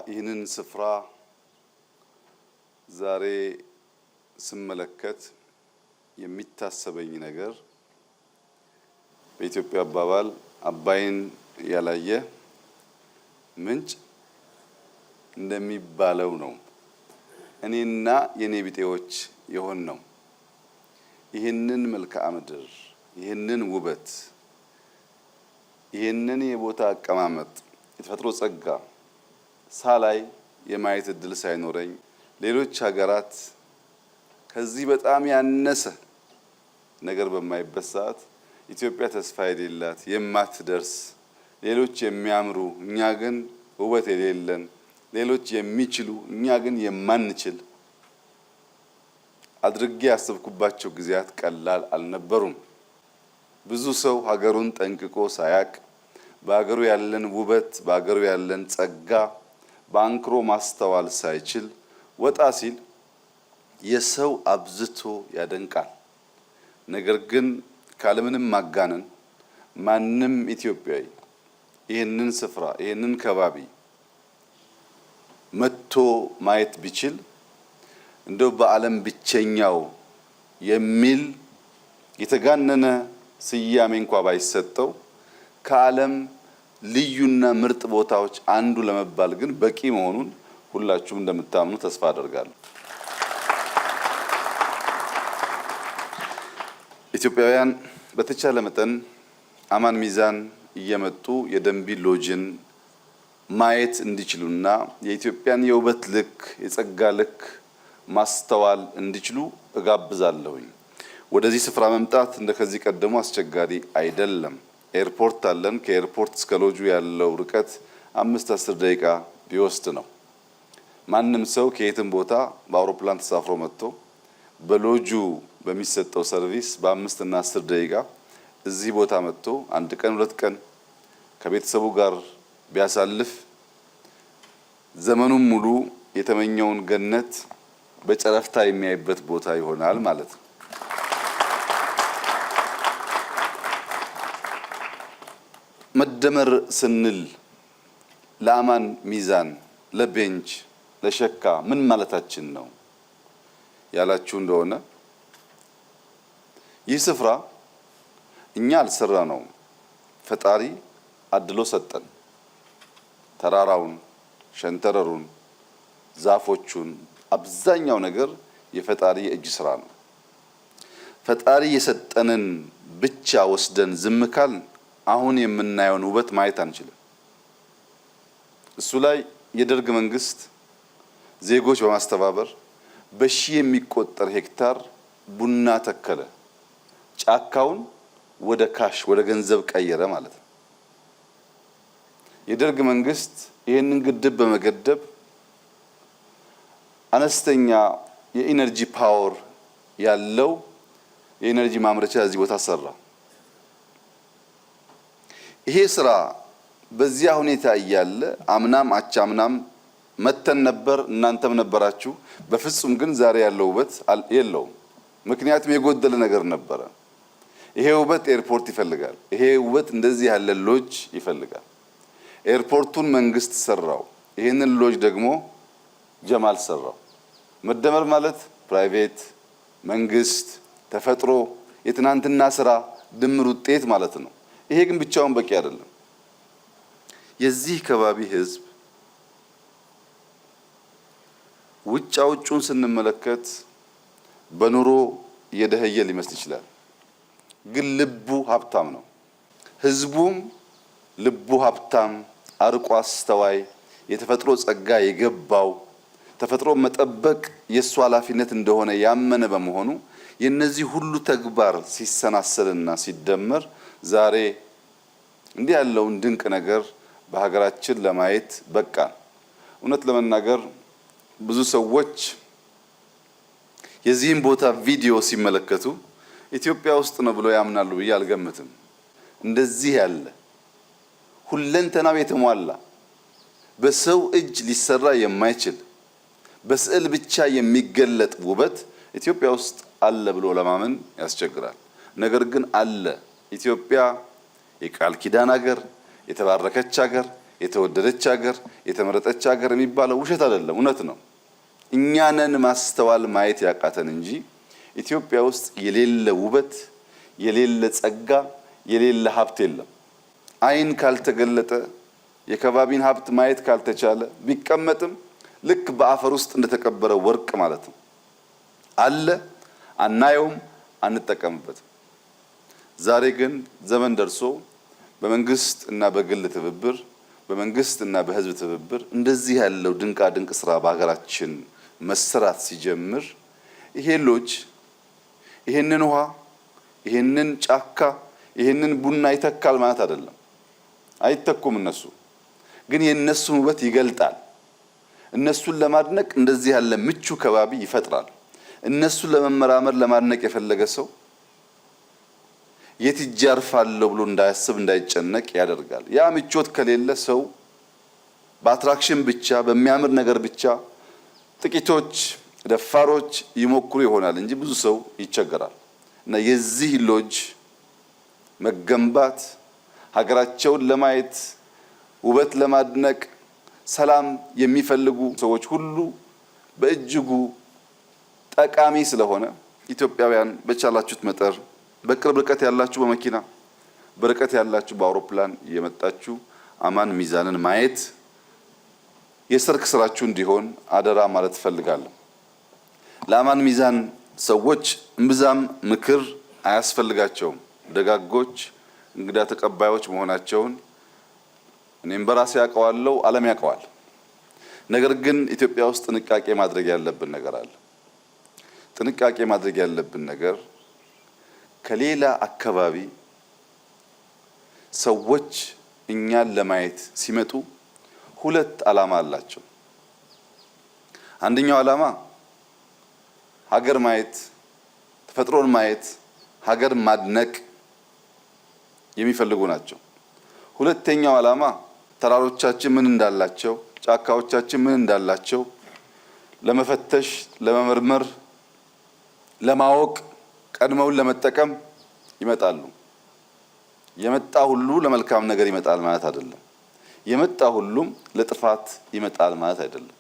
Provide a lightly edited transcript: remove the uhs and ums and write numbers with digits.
ይህንን ስፍራ ዛሬ ስመለከት የሚታሰበኝ ነገር በኢትዮጵያ አባባል አባይን ያላየ ምንጭ እንደሚባለው ነው። እኔና የኔ ቢጤዎች የሆን ነው። ይህንን መልክዓ ምድር፣ ይህንን ውበት፣ ይህንን የቦታ አቀማመጥ፣ የተፈጥሮ ጸጋ ሳላይ የማየት እድል ሳይኖረኝ ሌሎች ሀገራት ከዚህ በጣም ያነሰ ነገር በማይበት ሰዓት ኢትዮጵያ ተስፋ የሌላት የማትደርስ፣ ሌሎች የሚያምሩ እኛ ግን ውበት የሌለን፣ ሌሎች የሚችሉ እኛ ግን የማንችል አድርጌ ያሰብኩባቸው ጊዜያት ቀላል አልነበሩም። ብዙ ሰው ሀገሩን ጠንቅቆ ሳያቅ በሀገሩ ያለን ውበት፣ በሀገሩ ያለን ጸጋ በአንክሮ ማስተዋል ሳይችል ወጣ ሲል የሰው አብዝቶ ያደንቃል። ነገር ግን ካለምንም ማጋነን ማንም ኢትዮጵያዊ ይህንን ስፍራ ይህንን ከባቢ መጥቶ ማየት ቢችል እንደው በዓለም ብቸኛው የሚል የተጋነነ ስያሜ እንኳ ባይሰጠው ከዓለም ልዩና ምርጥ ቦታዎች አንዱ ለመባል ግን በቂ መሆኑን ሁላችሁም እንደምታምኑ ተስፋ አደርጋለሁ። ኢትዮጵያውያን በተቻለ መጠን አማን ሚዛን እየመጡ የደንቢ ሎጅን ማየት እንዲችሉና የኢትዮጵያን የውበት ልክ የጸጋ ልክ ማስተዋል እንዲችሉ እጋብዛለሁኝ። ወደዚህ ስፍራ መምጣት እንደከዚህ ቀደሙ አስቸጋሪ አይደለም። ኤርፖርት አለን። ከኤርፖርት እስከ ሎጁ ያለው ርቀት 5-10 ደቂቃ ቢወስድ ነው። ማንም ሰው ከየትም ቦታ በአውሮፕላን ተሳፍሮ መጥቶ በሎጁ በሚሰጠው ሰርቪስ በ5 እና 10 ደቂቃ እዚህ ቦታ መጥቶ 1 ቀን 2 ቀን ከቤተሰቡ ጋር ቢያሳልፍ ዘመኑን ሙሉ የተመኘውን ገነት በጨረፍታ የሚያይበት ቦታ ይሆናል ማለት ነው። መደመር ስንል ለአማን ሚዛን፣ ለቤንች፣ ለሸካ ምን ማለታችን ነው ያላችሁ እንደሆነ ይህ ስፍራ እኛ አልሰራ ነው፣ ፈጣሪ አድሎ ሰጠን። ተራራውን፣ ሸንተረሩን፣ ዛፎቹን አብዛኛው ነገር የፈጣሪ የእጅ ስራ ነው። ፈጣሪ የሰጠንን ብቻ ወስደን ዝም ካል አሁን የምናየውን ውበት ማየት አንችልም። እሱ ላይ የደርግ መንግስት ዜጎች በማስተባበር በሺህ የሚቆጠር ሄክታር ቡና ተከለ። ጫካውን ወደ ካሽ ወደ ገንዘብ ቀየረ ማለት ነው። የደርግ መንግስት ይህንን ግድብ በመገደብ አነስተኛ የኢነርጂ ፓወር ያለው የኢነርጂ ማምረቻ እዚህ ቦታ ሰራ። ይሄ ስራ በዚያ ሁኔታ እያለ አምናም አቻምናም መተን ነበር፣ እናንተም ነበራችሁ። በፍጹም ግን ዛሬ ያለው ውበት የለውም። ምክንያቱም የጎደለ ነገር ነበረ። ይሄ ውበት ኤርፖርት ይፈልጋል። ይሄ ውበት እንደዚህ ያለ ሎጅ ይፈልጋል። ኤርፖርቱን መንግስት ሰራው፣ ይሄንን ሎጅ ደግሞ ጀማል ሰራው። መደመር ማለት ፕራይቬት፣ መንግስት፣ ተፈጥሮ የትናንትና ስራ ድምር ውጤት ማለት ነው። ይሄ ግን ብቻውን በቂ አይደለም። የዚህ ከባቢ ህዝብ ውጫውን ስንመለከት በኑሮ የደህየ ሊመስል ይችላል፣ ግን ልቡ ሀብታም ነው። ህዝቡም ልቡ ሀብታም፣ አርቆ አስተዋይ፣ የተፈጥሮ ጸጋ የገባው፣ ተፈጥሮ መጠበቅ የሱ ኃላፊነት እንደሆነ ያመነ በመሆኑ የነዚህ ሁሉ ተግባር ሲሰናሰልና ሲደመር ዛሬ እንዲህ ያለውን ድንቅ ነገር በሀገራችን ለማየት በቃን። እውነት ለመናገር ብዙ ሰዎች የዚህን ቦታ ቪዲዮ ሲመለከቱ ኢትዮጵያ ውስጥ ነው ብለው ያምናሉ ብዬ አልገምትም። እንደዚህ ያለ ሁለንተናው የተሟላ በሰው እጅ ሊሰራ የማይችል በስዕል ብቻ የሚገለጥ ውበት ኢትዮጵያ ውስጥ አለ ብሎ ለማመን ያስቸግራል። ነገር ግን አለ። ኢትዮጵያ የቃል ኪዳን ሀገር፣ የተባረከች ሀገር፣ የተወደደች ሀገር፣ የተመረጠች ሀገር የሚባለው ውሸት አይደለም፣ እውነት ነው። እኛንን ማስተዋል ማየት ያቃተን እንጂ ኢትዮጵያ ውስጥ የሌለ ውበት፣ የሌለ ጸጋ፣ የሌለ ሀብት የለም። አይን ካልተገለጠ የከባቢን ሀብት ማየት ካልተቻለ ቢቀመጥም ልክ በአፈር ውስጥ እንደተቀበረ ወርቅ ማለት ነው። አለ፣ አናየውም፣ አንጠቀምበትም። ዛሬ ግን ዘመን ደርሶ በመንግስት እና በግል ትብብር፣ በመንግስት እና በህዝብ ትብብር እንደዚህ ያለው ድንቃ ድንቅ ስራ በሀገራችን መሰራት ሲጀምር ይሄ ሎጅ ይሄንን ውሃ ይሄንን ጫካ ይሄንን ቡና ይተካል ማለት አይደለም። አይተኩም። እነሱ ግን የነሱን ውበት ይገልጣል። እነሱን ለማድነቅ እንደዚህ ያለ ምቹ ከባቢ ይፈጥራል። እነሱን ለመመራመር ለማድነቅ የፈለገ ሰው የት ይጃርፋለሁ ብሎ እንዳያስብ እንዳይጨነቅ ያደርጋል። ያ ምቾት ከሌለ ሰው በአትራክሽን ብቻ በሚያምር ነገር ብቻ ጥቂቶች ደፋሮች ይሞክሩ ይሆናል እንጂ ብዙ ሰው ይቸገራል። እና የዚህ ሎጅ መገንባት ሀገራቸውን ለማየት ውበት ለማድነቅ ሰላም የሚፈልጉ ሰዎች ሁሉ በእጅጉ ጠቃሚ ስለሆነ ኢትዮጵያውያን በቻላችሁት መጠር በቅርብ ርቀት ያላችሁ በመኪና በርቀት ያላችሁ በአውሮፕላን እየመጣችሁ አማን ሚዛንን ማየት የሰርክ ስራችሁ እንዲሆን አደራ ማለት እፈልጋለሁ። ለአማን ሚዛን ሰዎች እምብዛም ምክር አያስፈልጋቸውም። ደጋጎች እንግዳ ተቀባዮች መሆናቸውን እኔም በራሴ ያውቀዋለሁ፣ ዓለም ያውቀዋል። ነገር ግን ኢትዮጵያ ውስጥ ጥንቃቄ ማድረግ ያለብን ነገር አለ። ጥንቃቄ ማድረግ ያለብን ነገር ከሌላ አካባቢ ሰዎች እኛን ለማየት ሲመጡ ሁለት ዓላማ አላቸው። አንደኛው ዓላማ ሀገር ማየት፣ ተፈጥሮን ማየት፣ ሀገር ማድነቅ የሚፈልጉ ናቸው። ሁለተኛው ዓላማ ተራሮቻችን ምን እንዳላቸው፣ ጫካዎቻችን ምን እንዳላቸው ለመፈተሽ፣ ለመመርመር፣ ለማወቅ፣ ቀድመውን ለመጠቀም ይመጣሉ። የመጣ ሁሉ ለመልካም ነገር ይመጣል ማለት አይደለም። የመጣ ሁሉም ለጥፋት ይመጣል ማለት አይደለም።